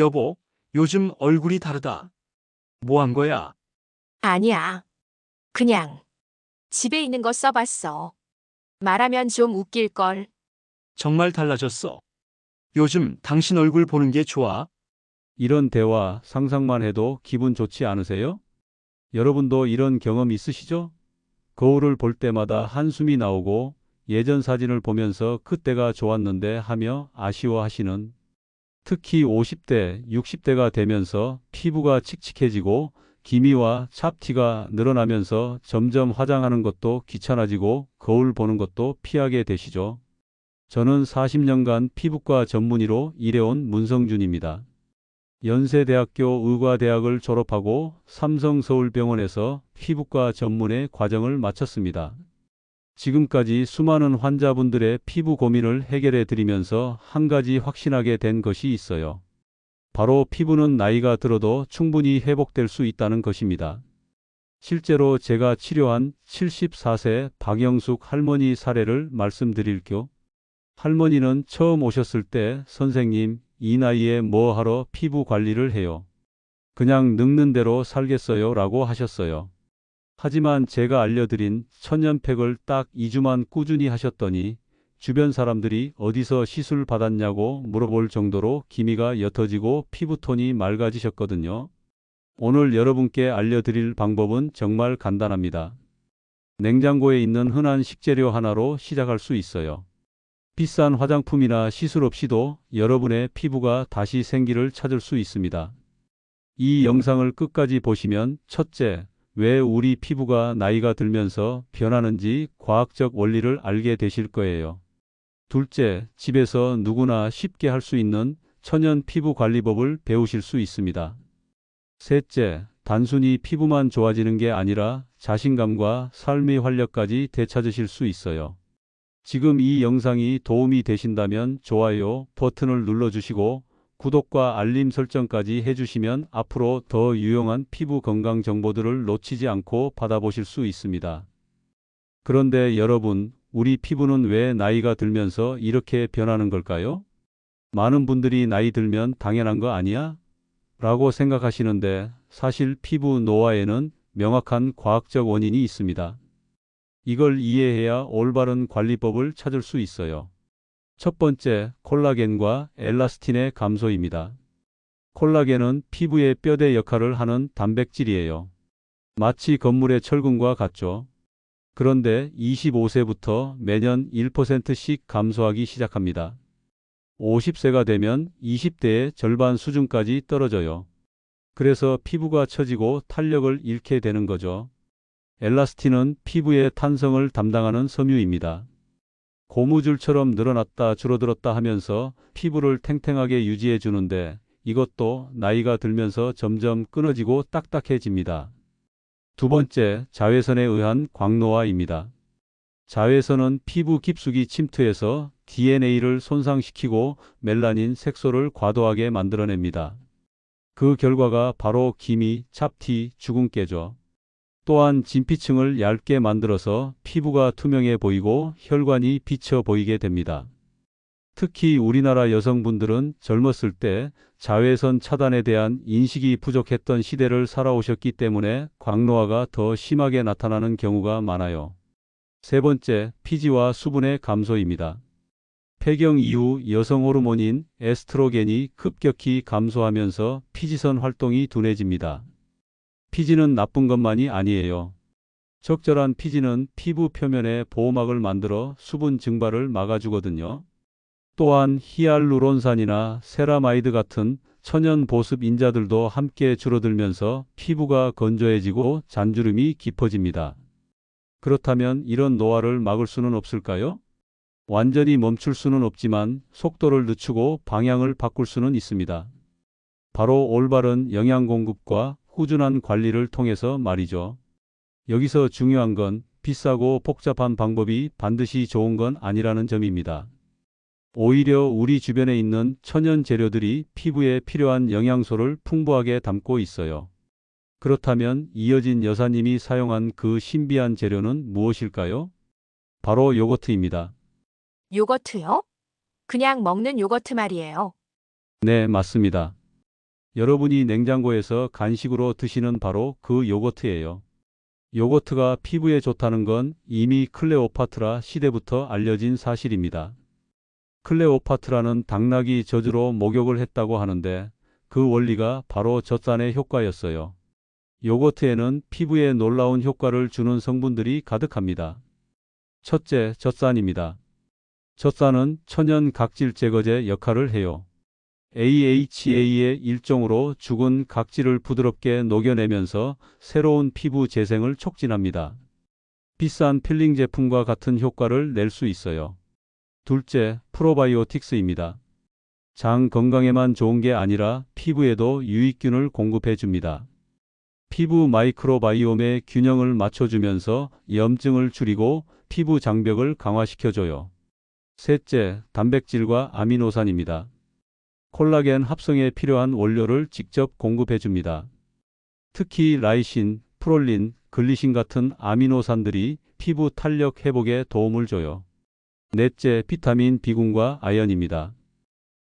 여보, 요즘 얼굴이 다르다. 뭐 한 거야? 아니야. 그냥 집에 있는 거 써봤어. 말하면 좀 웃길걸. 정말 달라졌어. 요즘 당신 얼굴 보는 게 좋아. 이런 대화 상상만 해도 기분 좋지 않으세요? 여러분도 이런 경험 있으시죠? 거울을 볼 때마다 한숨이 나오고 예전 사진을 보면서 그때가 좋았는데 하며 아쉬워하시는, 특히 50대, 60대가 되면서 피부가 칙칙해지고 기미와 잡티가 늘어나면서 점점 화장하는 것도 귀찮아지고 거울 보는 것도 피하게 되시죠. 저는 40년간 피부과 전문의로 일해온 문성준입니다. 연세대학교 의과대학을 졸업하고 삼성서울병원에서 피부과 전문의 과정을 마쳤습니다. 지금까지 수많은 환자분들의 피부 고민을 해결해 드리면서 한 가지 확신하게 된 것이 있어요. 바로 피부는 나이가 들어도 충분히 회복될 수 있다는 것입니다. 실제로 제가 치료한 74세 박영숙 할머니 사례를 말씀드릴게요. 할머니는 처음 오셨을 때 선생님, 이 나이에 뭐 하러 피부 관리를 해요? 그냥 늙는 대로 살겠어요 라고 하셨어요. 하지만 제가 알려드린 천연팩을 딱 2주만 꾸준히 하셨더니 주변 사람들이 어디서 시술 받았냐고 물어볼 정도로 기미가 옅어지고 피부톤이 맑아지셨거든요. 오늘 여러분께 알려드릴 방법은 정말 간단합니다. 냉장고에 있는 흔한 식재료 하나로 시작할 수 있어요. 비싼 화장품이나 시술 없이도 여러분의 피부가 다시 생기를 찾을 수 있습니다. 이 영상을 끝까지 보시면 첫째, 왜 우리 피부가 나이가 들면서 변하는지 과학적 원리를 알게 되실 거예요. 둘째, 집에서 누구나 쉽게 할 수 있는 천연 피부 관리법을 배우실 수 있습니다. 셋째, 단순히 피부만 좋아지는 게 아니라 자신감과 삶의 활력까지 되찾으실 수 있어요. 지금 이 영상이 도움이 되신다면 좋아요 버튼을 눌러주시고 구독과 알림 설정까지 해주시면 앞으로 더 유용한 피부 건강 정보들을 놓치지 않고 받아보실 수 있습니다. 그런데 여러분, 우리 피부는 왜 나이가 들면서 이렇게 변하는 걸까요? 많은 분들이 나이 들면 당연한 거 아니야? 라고 생각하시는데 사실 피부 노화에는 명확한 과학적 원인이 있습니다. 이걸 이해해야 올바른 관리법을 찾을 수 있어요. 첫 번째, 콜라겐과 엘라스틴의 감소입니다. 콜라겐은 피부의 뼈대 역할을 하는 단백질이에요. 마치 건물의 철근과 같죠. 그런데 25세부터 매년 1%씩 감소하기 시작합니다. 50세가 되면 20대의 절반 수준까지 떨어져요. 그래서 피부가 처지고 탄력을 잃게 되는 거죠. 엘라스틴은 피부의 탄성을 담당하는 섬유입니다. 고무줄처럼 늘어났다 줄어들었다 하면서 피부를 탱탱하게 유지해 주는데 이것도 나이가 들면서 점점 끊어지고 딱딱해집니다. 두 번째, 자외선에 의한 광노화입니다. 자외선은 피부 깊숙이 침투해서 DNA를 손상시키고 멜라닌 색소를 과도하게 만들어냅니다. 그 결과가 바로 기미, 잡티, 주근깨죠. 또한 진피층을 얇게 만들어서 피부가 투명해 보이고 혈관이 비쳐 보이게 됩니다. 특히 우리나라 여성분들은 젊었을 때 자외선 차단에 대한 인식이 부족했던 시대를 살아오셨기 때문에 광노화가 더 심하게 나타나는 경우가 많아요. 세 번째, 피지와 수분의 감소입니다. 폐경 이후 여성 호르몬인 에스트로겐이 급격히 감소하면서 피지선 활동이 둔해집니다. 피지는 나쁜 것만이 아니에요. 적절한 피지는 피부 표면에 보호막을 만들어 수분 증발을 막아주거든요. 또한 히알루론산이나 세라마이드 같은 천연 보습 인자들도 함께 줄어들면서 피부가 건조해지고 잔주름이 깊어집니다. 그렇다면 이런 노화를 막을 수는 없을까요? 완전히 멈출 수는 없지만 속도를 늦추고 방향을 바꿀 수는 있습니다. 바로 올바른 영양 공급과 꾸준한 관리를 통해서 말이죠. 여기서 중요한 건 비싸고 복잡한 방법이 반드시 좋은 건 아니라는 점입니다. 오히려 우리 주변에 있는 천연 재료들이 피부에 필요한 영양소를 풍부하게 담고 있어요. 그렇다면 이어진 여사님이 사용한 그 신비한 재료는 무엇일까요? 바로 요거트입니다. 요거트요? 그냥 먹는 요거트 말이에요. 네, 맞습니다. 여러분이 냉장고에서 간식으로 드시는 바로 그 요거트예요. 요거트가 피부에 좋다는 건 이미 클레오파트라 시대부터 알려진 사실입니다. 클레오파트라는 당나귀 저주로 목욕을 했다고 하는데 그 원리가 바로 젖산의 효과였어요. 요거트에는 피부에 놀라운 효과를 주는 성분들이 가득합니다. 첫째, 젖산입니다. 젖산은 천연 각질 제거제 역할을 해요. AHA의 일종으로 죽은 각질을 부드럽게 녹여내면서 새로운 피부 재생을 촉진합니다. 비싼 필링 제품과 같은 효과를 낼 수 있어요. 둘째, 프로바이오틱스입니다. 장 건강에만 좋은 게 아니라 피부에도 유익균을 공급해 줍니다. 피부 마이크로바이옴의 균형을 맞춰주면서 염증을 줄이고 피부 장벽을 강화시켜줘요. 셋째, 단백질과 아미노산입니다. 콜라겐 합성에 필요한 원료를 직접 공급해 줍니다. 특히 라이신, 프롤린, 글리신 같은 아미노산들이 피부 탄력 회복에 도움을 줘요. 넷째, 비타민 B군과 아연입니다.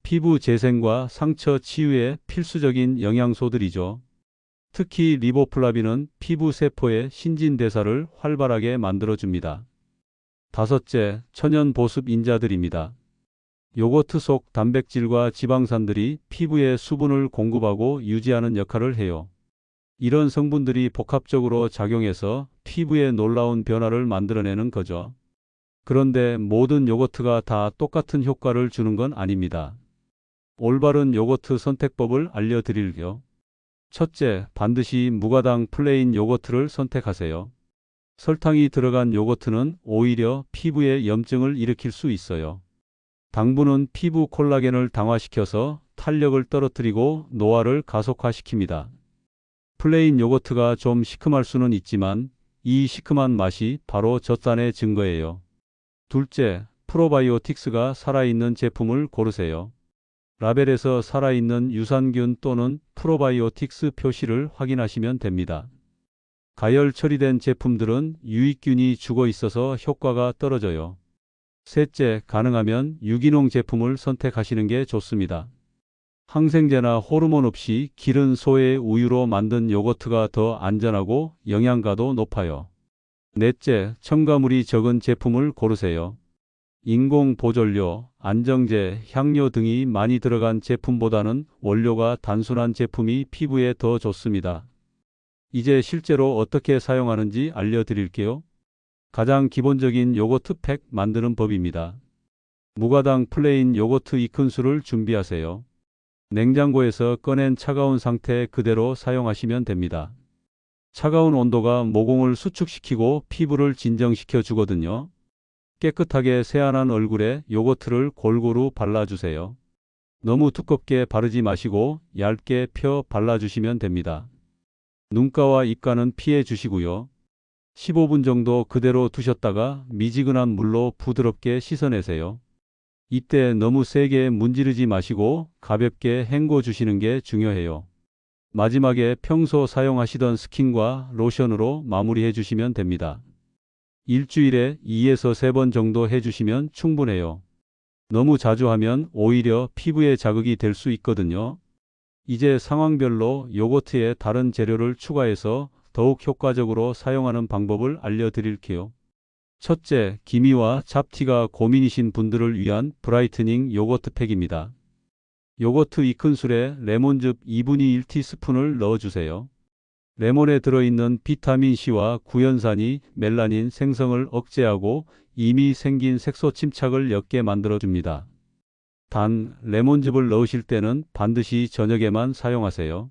피부 재생과 상처 치유에 필수적인 영양소들이죠. 특히 리보플라빈은 피부 세포의 신진대사를 활발하게 만들어줍니다. 다섯째, 천연 보습 인자들입니다. 요거트 속 단백질과 지방산들이 피부에 수분을 공급하고 유지하는 역할을 해요. 이런 성분들이 복합적으로 작용해서 피부에 놀라운 변화를 만들어내는 거죠. 그런데 모든 요거트가 다 똑같은 효과를 주는 건 아닙니다. 올바른 요거트 선택법을 알려드릴게요. 첫째, 반드시 무가당 플레인 요거트를 선택하세요. 설탕이 들어간 요거트는 오히려 피부에 염증을 일으킬 수 있어요. 당분은 피부 콜라겐을 당화시켜서 탄력을 떨어뜨리고 노화를 가속화시킵니다. 플레인 요거트가 좀 시큼할 수는 있지만 이 시큼한 맛이 바로 젖산의 증거예요. 둘째, 프로바이오틱스가 살아있는 제품을 고르세요. 라벨에서 살아있는 유산균 또는 프로바이오틱스 표시를 확인하시면 됩니다. 가열 처리된 제품들은 유익균이 죽어 있어서 효과가 떨어져요. 셋째, 가능하면 유기농 제품을 선택하시는 게 좋습니다. 항생제나 호르몬 없이 기른 소의 우유로 만든 요거트가 더 안전하고 영양가도 높아요. 넷째, 첨가물이 적은 제품을 고르세요. 인공 보존료, 안정제, 향료 등이 많이 들어간 제품보다는 원료가 단순한 제품이 피부에 더 좋습니다. 이제 실제로 어떻게 사용하는지 알려드릴게요. 가장 기본적인 요거트 팩 만드는 법입니다. 무가당 플레인 요거트 2큰술을 준비하세요. 냉장고에서 꺼낸 차가운 상태 그대로 사용하시면 됩니다. 차가운 온도가 모공을 수축시키고 피부를 진정시켜 주거든요. 깨끗하게 세안한 얼굴에 요거트를 골고루 발라주세요. 너무 두껍게 바르지 마시고 얇게 펴 발라주시면 됩니다. 눈가와 입가는 피해 주시고요. 15분 정도 그대로 두셨다가 미지근한 물로 부드럽게 씻어내세요. 이때 너무 세게 문지르지 마시고 가볍게 헹궈 주시는 게 중요해요. 마지막에 평소 사용하시던 스킨과 로션으로 마무리해 주시면 됩니다. 일주일에 2에서 3번 정도 해주시면 충분해요. 너무 자주 하면 오히려 피부에 자극이 될 수 있거든요. 이제 상황별로 요거트에 다른 재료를 추가해서 더욱 효과적으로 사용하는 방법을 알려드릴게요. 첫째, 기미와 잡티가 고민이신 분들을 위한 브라이트닝 요거트 팩입니다. 요거트 2큰술에 레몬즙 2분의 1티스푼을 넣어주세요. 레몬에 들어있는 비타민C와 구연산이 멜라닌 생성을 억제하고 이미 생긴 색소 침착을 옅게 만들어줍니다. 단, 레몬즙을 넣으실 때는 반드시 저녁에만 사용하세요.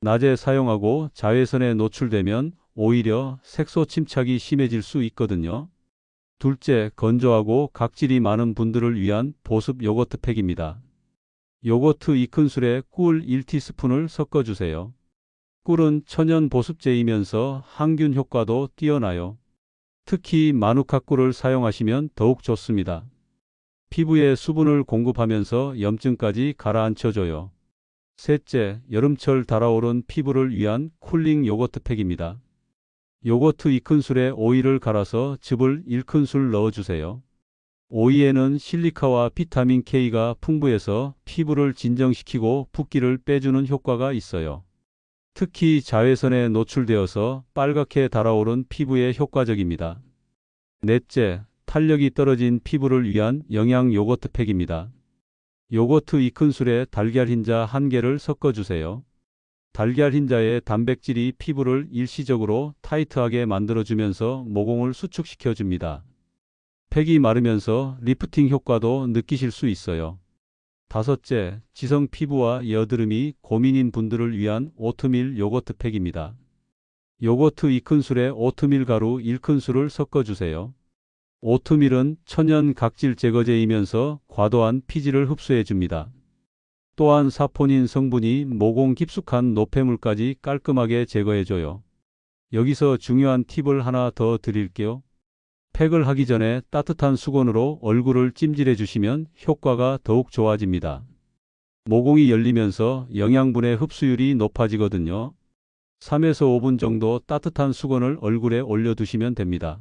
낮에 사용하고 자외선에 노출되면 오히려 색소 침착이 심해질 수 있거든요. 둘째, 건조하고 각질이 많은 분들을 위한 보습 요거트 팩입니다. 요거트 2큰술에 꿀 1티스푼을 섞어주세요. 꿀은 천연 보습제이면서 항균 효과도 뛰어나요. 특히 마누카 꿀을 사용하시면 더욱 좋습니다. 피부에 수분을 공급하면서 염증까지 가라앉혀줘요. 셋째, 여름철 달아오른 피부를 위한 쿨링 요거트 팩입니다. 요거트 2큰술에 오일을 갈아서 즙을 1큰술 넣어주세요. 오이에는 실리카와 비타민 K가 풍부해서 피부를 진정시키고 붓기를 빼주는 효과가 있어요. 특히 자외선에 노출되어서 빨갛게 달아오른 피부에 효과적입니다. 넷째, 탄력이 떨어진 피부를 위한 영양 요거트 팩입니다. 요거트 2큰술에 달걀 흰자 1개를 섞어주세요. 달걀 흰자의 단백질이 피부를 일시적으로 타이트하게 만들어주면서 모공을 수축시켜줍니다. 팩이 마르면서 리프팅 효과도 느끼실 수 있어요. 다섯째, 지성 피부와 여드름이 고민인 분들을 위한 오트밀 요거트 팩입니다. 요거트 2큰술에 오트밀 가루 1큰술을 섞어주세요. 오트밀은 천연 각질 제거제이면서 과도한 피지를 흡수해 줍니다. 또한 사포닌 성분이 모공 깊숙한 노폐물까지 깔끔하게 제거해줘요. 여기서 중요한 팁을 하나 더 드릴게요. 팩을 하기 전에 따뜻한 수건으로 얼굴을 찜질해 주시면 효과가 더욱 좋아집니다. 모공이 열리면서 영양분의 흡수율이 높아지거든요. 3에서 5분 정도 따뜻한 수건을 얼굴에 올려두시면 됩니다.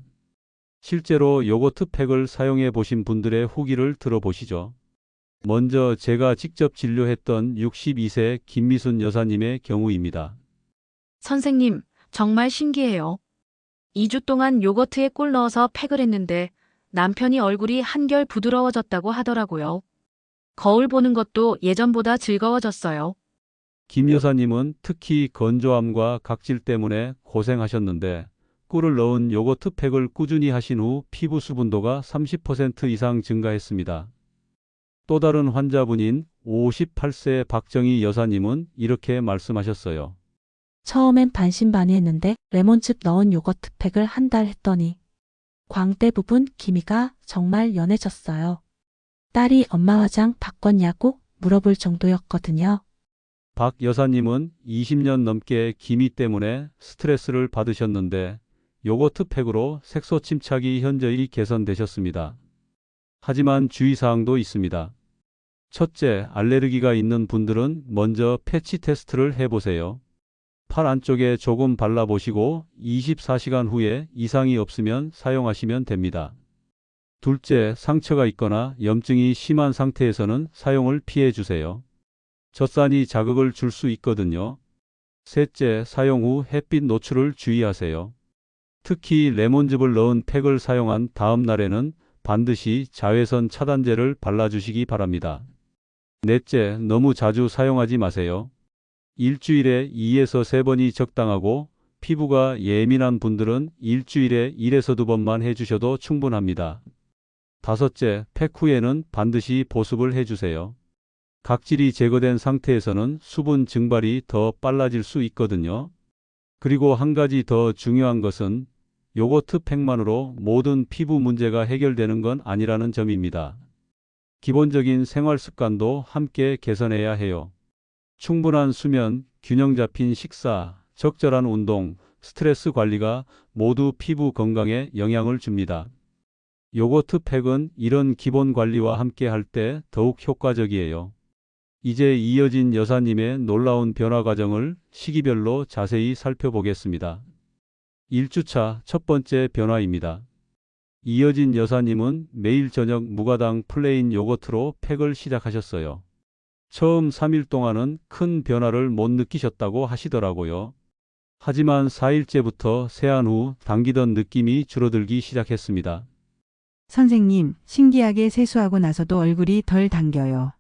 실제로 요거트 팩을 사용해 보신 분들의 후기를 들어보시죠. 먼저 제가 직접 진료했던 62세 김미순 여사님의 경우입니다. 선생님, 정말 신기해요. 2주 동안 요거트에 꿀 넣어서 팩을 했는데 남편이 얼굴이 한결 부드러워졌다고 하더라고요. 거울 보는 것도 예전보다 즐거워졌어요. 김 여사님은 특히 건조함과 각질 때문에 고생하셨는데 꿀을 넣은 요거트 팩을 꾸준히 하신 후 피부 수분도가 30% 이상 증가했습니다. 또 다른 환자분인 58세 박정희 여사님은 이렇게 말씀하셨어요. 처음엔 반신반의했는데 레몬즙 넣은 요거트 팩을 한 달 했더니 광대 부분 기미가 정말 연해졌어요. 딸이 엄마 화장 바꿨냐고 물어볼 정도였거든요. 박 여사님은 20년 넘게 기미 때문에 스트레스를 받으셨는데 요거트 팩으로 색소 침착이 현저히 개선되셨습니다. 하지만 주의사항도 있습니다. 첫째, 알레르기가 있는 분들은 먼저 패치 테스트를 해보세요. 팔 안쪽에 조금 발라보시고 24시간 후에 이상이 없으면 사용하시면 됩니다. 둘째, 상처가 있거나 염증이 심한 상태에서는 사용을 피해 주세요. 젖산이 자극을 줄 수 있거든요. 셋째, 사용 후 햇빛 노출을 주의하세요. 특히 레몬즙을 넣은 팩을 사용한 다음 날에는 반드시 자외선 차단제를 발라주시기 바랍니다. 넷째, 너무 자주 사용하지 마세요. 일주일에 2에서 3번이 적당하고 피부가 예민한 분들은 일주일에 1에서 2번만 해주셔도 충분합니다. 다섯째, 팩 후에는 반드시 보습을 해주세요. 각질이 제거된 상태에서는 수분 증발이 더 빨라질 수 있거든요. 그리고 한 가지 더 중요한 것은 요거트 팩만으로 모든 피부 문제가 해결되는 건 아니라는 점입니다. 기본적인 생활 습관도 함께 개선해야 해요. 충분한 수면, 균형 잡힌 식사, 적절한 운동, 스트레스 관리가 모두 피부 건강에 영향을 줍니다. 요거트 팩은 이런 기본 관리와 함께 할 때 더욱 효과적이에요. 이제 이여진 여사님의 놀라운 변화 과정을 시기별로 자세히 살펴보겠습니다. 1주차 첫 번째 변화입니다. 이여진 여사님은 매일 저녁 무가당 플레인 요거트로 팩을 시작하셨어요. 처음 3일 동안은 큰 변화를 못 느끼셨다고 하시더라고요. 하지만 4일째부터 세안 후 당기던 느낌이 줄어들기 시작했습니다. 선생님, 신기하게 세수하고 나서도 얼굴이 덜 당겨요.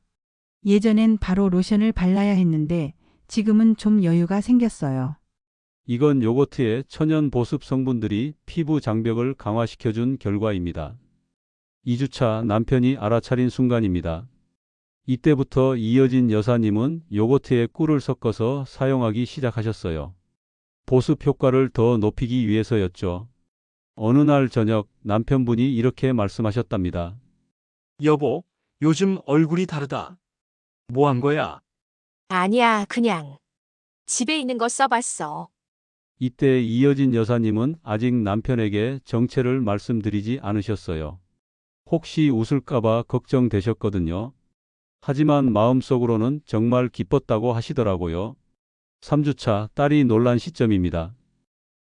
예전엔 바로 로션을 발라야 했는데 지금은 좀 여유가 생겼어요. 이건 요거트의 천연 보습 성분들이 피부 장벽을 강화시켜준 결과입니다. 2주차 남편이 알아차린 순간입니다. 이때부터 이여진 여사님은 요거트에 꿀을 섞어서 사용하기 시작하셨어요. 보습 효과를 더 높이기 위해서였죠. 어느 날 저녁 남편분이 이렇게 말씀하셨답니다. 여보, 요즘 얼굴이 다르다. 뭐 한 거야? 아니야, 그냥. 집에 있는 거 써봤어. 이때 이여진 여사님은 아직 남편에게 정체를 말씀드리지 않으셨어요. 혹시 웃을까봐 걱정되셨거든요. 하지만 마음속으로는 정말 기뻤다고 하시더라고요. 3주차 딸이 놀란 시점입니다.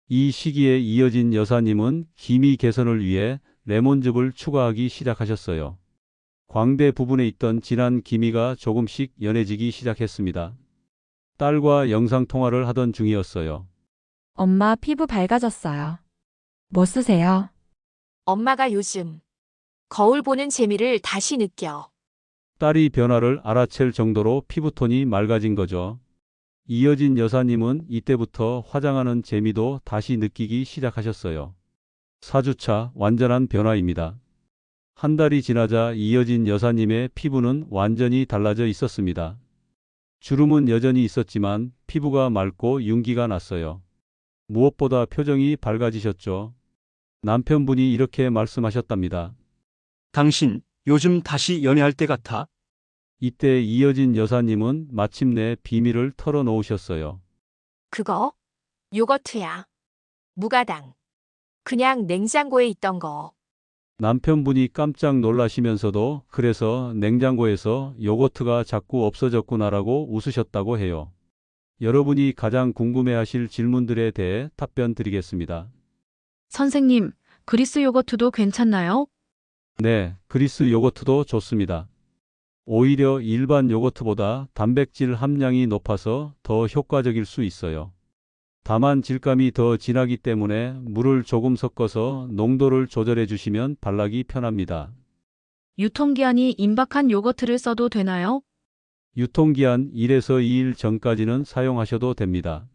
이 시기에 이여진 여사님은 기미 개선을 위해 레몬즙을 추가하기 시작하셨어요. 광대 부분에 있던 진한 기미가 조금씩 연해지기 시작했습니다. 딸과 영상통화를 하던 중이었어요. 엄마 피부 밝아졌어요. 뭐 쓰세요? 엄마가 요즘 거울 보는 재미를 다시 느껴. 딸이 변화를 알아챌 정도로 피부톤이 맑아진 거죠. 이여진 여사님은 이때부터 화장하는 재미도 다시 느끼기 시작하셨어요. 4주차 완전한 변화입니다. 한 달이 지나자 이여진 여사님의 피부는 완전히 달라져 있었습니다. 주름은 여전히 있었지만 피부가 맑고 윤기가 났어요. 무엇보다 표정이 밝아지셨죠. 남편분이 이렇게 말씀하셨답니다. 당신 요즘 다시 연애할 때 같아. 이때 이여진 여사님은 마침내 비밀을 털어놓으셨어요. 그거? 요거트야. 무가당. 그냥 냉장고에 있던 거. 남편분이 깜짝 놀라시면서도 그래서 냉장고에서 요거트가 자꾸 없어졌구나라고 웃으셨다고 해요. 여러분이 가장 궁금해하실 질문들에 대해 답변 드리겠습니다. 선생님, 그리스 요거트도 괜찮나요? 네, 그리스 요거트도 좋습니다. 오히려 일반 요거트보다 단백질 함량이 높아서 더 효과적일 수 있어요. 다만 질감이 더 진하기 때문에 물을 조금 섞어서 농도를 조절해 주시면 발라기 편합니다. 유통기한이 임박한 요거트를 써도 되나요? 유통기한 1에서 2일 전까지는 사용하셔도 됩니다.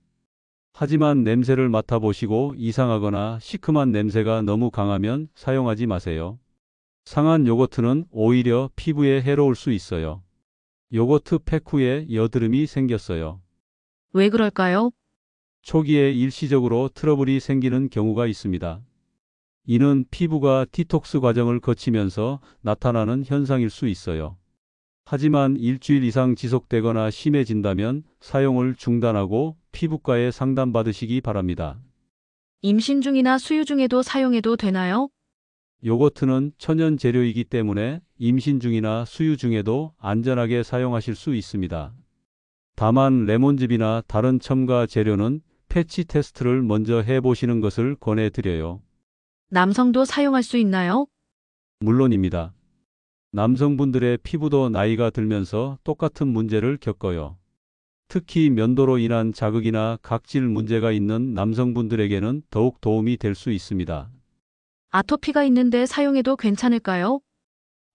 하지만 냄새를 맡아보시고 이상하거나 시큼한 냄새가 너무 강하면 사용하지 마세요. 상한 요거트는 오히려 피부에 해로울 수 있어요. 요거트 팩 후에 여드름이 생겼어요. 왜 그럴까요? 초기에 일시적으로 트러블이 생기는 경우가 있습니다. 이는 피부가 디톡스 과정을 거치면서 나타나는 현상일 수 있어요. 하지만 일주일 이상 지속되거나 심해진다면 사용을 중단하고 피부과에 상담받으시기 바랍니다. 임신 중이나 수유 중에도 사용해도 되나요? 요거트는 천연 재료이기 때문에 임신 중이나 수유 중에도 안전하게 사용하실 수 있습니다. 다만 레몬즙이나 다른 첨가 재료는 패치 테스트를 먼저 해보시는 것을 권해드려요. 남성도 사용할 수 있나요? 물론입니다. 남성분들의 피부도 나이가 들면서 똑같은 문제를 겪어요. 특히 면도로 인한 자극이나 각질 문제가 있는 남성분들에게는 더욱 도움이 될 수 있습니다. 아토피가 있는데 사용해도 괜찮을까요?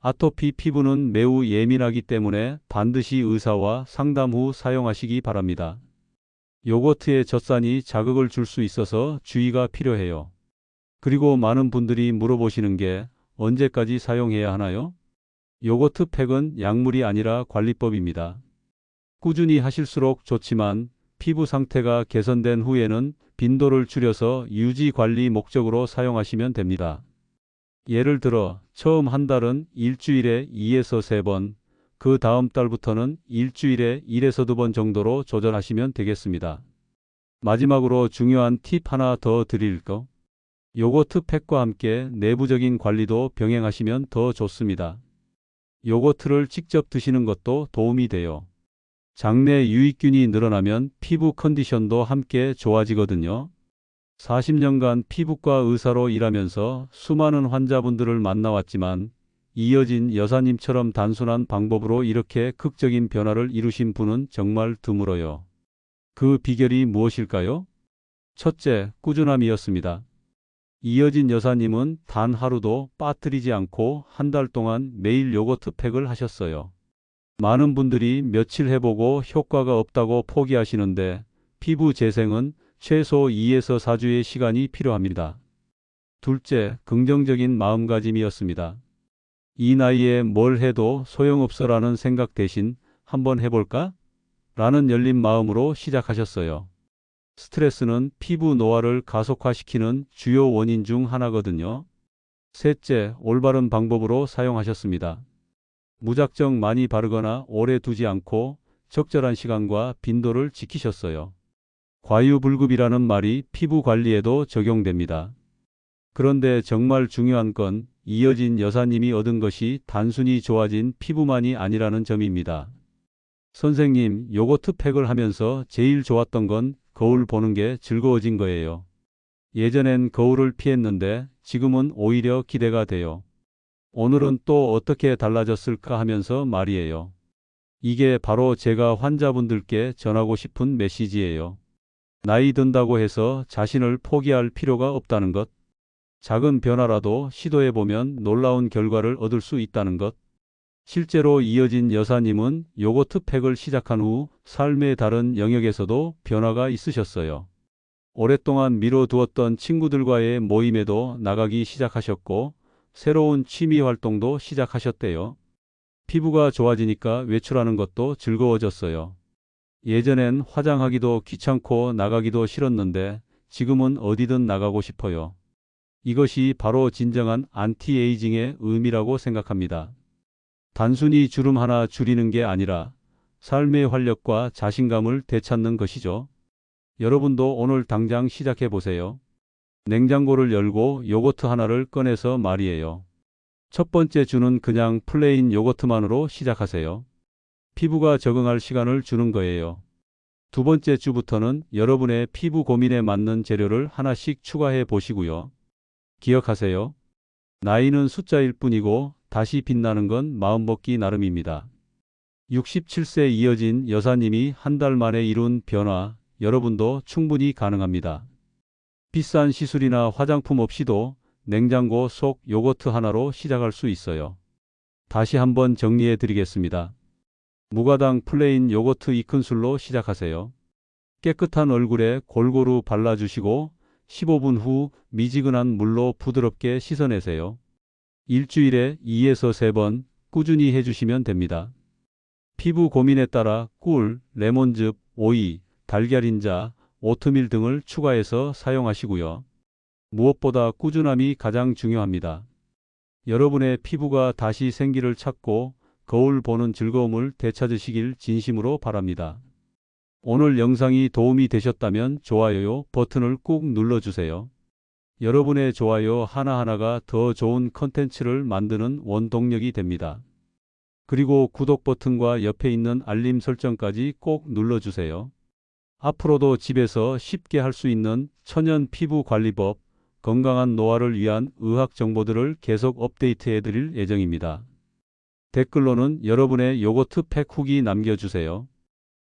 아토피 피부는 매우 예민하기 때문에 반드시 의사와 상담 후 사용하시기 바랍니다. 요거트의 젖산이 자극을 줄 수 있어서 주의가 필요해요. 그리고 많은 분들이 물어보시는 게 언제까지 사용해야 하나요? 요거트 팩은 약물이 아니라 관리법입니다. 꾸준히 하실수록 좋지만 피부 상태가 개선된 후에는 빈도를 줄여서 유지 관리 목적으로 사용하시면 됩니다. 예를 들어 처음 한 달은 일주일에 2에서 3번, 그 다음 달부터는 일주일에 1에서 2번 정도로 조절하시면 되겠습니다. 마지막으로 중요한 팁 하나 더 드릴 거. 요거트 팩과 함께 내부적인 관리도 병행하시면 더 좋습니다. 요거트를 직접 드시는 것도 도움이 돼요. 장내 유익균이 늘어나면 피부 컨디션도 함께 좋아지거든요. 40년간 피부과 의사로 일하면서 수많은 환자분들을 만나왔지만 이여진 여사님처럼 단순한 방법으로 이렇게 극적인 변화를 이루신 분은 정말 드물어요. 그 비결이 무엇일까요? 첫째, 꾸준함이었습니다. 이여진 여사님은 단 하루도 빠뜨리지 않고 한 달 동안 매일 요거트 팩을 하셨어요. 많은 분들이 며칠 해보고 효과가 없다고 포기하시는데 피부 재생은 최소 2에서 4주의 시간이 필요합니다. 둘째, 긍정적인 마음가짐이었습니다. 이 나이에 뭘 해도 소용없어라는 생각 대신 한번 해볼까? 라는 열린 마음으로 시작하셨어요. 스트레스는 피부 노화를 가속화시키는 주요 원인 중 하나거든요. 셋째, 올바른 방법으로 사용하셨습니다. 무작정 많이 바르거나 오래 두지 않고 적절한 시간과 빈도를 지키셨어요. 과유불급이라는 말이 피부 관리에도 적용됩니다. 그런데 정말 중요한 건 이여진 여사님이 얻은 것이 단순히 좋아진 피부만이 아니라는 점입니다. 선생님, 요거트 팩을 하면서 제일 좋았던 건 거울 보는 게 즐거워진 거예요. 예전엔 거울을 피했는데 지금은 오히려 기대가 돼요. 오늘은 또 어떻게 달라졌을까 하면서 말이에요. 이게 바로 제가 환자분들께 전하고 싶은 메시지예요. 나이 든다고 해서 자신을 포기할 필요가 없다는 것. 작은 변화라도 시도해보면 놀라운 결과를 얻을 수 있다는 것. 실제로 이어진 여사님은 요거트 팩을 시작한 후 삶의 다른 영역에서도 변화가 있으셨어요. 오랫동안 미뤄두었던 친구들과의 모임에도 나가기 시작하셨고 새로운 취미 활동도 시작하셨대요. 피부가 좋아지니까 외출하는 것도 즐거워졌어요. 예전엔 화장하기도 귀찮고 나가기도 싫었는데 지금은 어디든 나가고 싶어요. 이것이 바로 진정한 안티에이징의 의미라고 생각합니다. 단순히 주름 하나 줄이는 게 아니라 삶의 활력과 자신감을 되찾는 것이죠. 여러분도 오늘 당장 시작해 보세요. 냉장고를 열고 요거트 하나를 꺼내서 말이에요. 첫 번째 주는 그냥 플레인 요거트만으로 시작하세요. 피부가 적응할 시간을 주는 거예요. 두 번째 주부터는 여러분의 피부 고민에 맞는 재료를 하나씩 추가해 보시고요. 기억하세요. 나이는 숫자일 뿐이고 다시 빛나는 건 마음먹기 나름입니다. 67세 이어진 여사님이 한 달 만에 이룬 변화, 여러분도 충분히 가능합니다. 비싼 시술이나 화장품 없이도 냉장고 속 요거트 하나로 시작할 수 있어요. 다시 한번 정리해 드리겠습니다. 무가당 플레인 요거트 2큰술로 시작하세요. 깨끗한 얼굴에 골고루 발라주시고 15분 후 미지근한 물로 부드럽게 씻어내세요. 일주일에 2에서 3번 꾸준히 해주시면 됩니다. 피부 고민에 따라 꿀, 레몬즙, 오이, 달걀인자, 오트밀 등을 추가해서 사용하시고요. 무엇보다 꾸준함이 가장 중요합니다. 여러분의 피부가 다시 생기를 찾고 거울 보는 즐거움을 되찾으시길 진심으로 바랍니다. 오늘 영상이 도움이 되셨다면 좋아요 버튼을 꾹 눌러주세요. 여러분의 좋아요 하나하나가 더 좋은 컨텐츠를 만드는 원동력이 됩니다. 그리고 구독 버튼과 옆에 있는 알림 설정까지 꼭 눌러주세요. 앞으로도 집에서 쉽게 할 수 있는 천연 피부 관리법, 건강한 노화를 위한 의학 정보들을 계속 업데이트해 드릴 예정입니다. 댓글로는 여러분의 요거트 팩 후기 남겨주세요.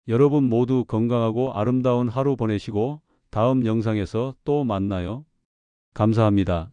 여러분 모두 건강하고 아름다운 하루 보내시고 다음 영상에서 또 만나요. 감사합니다.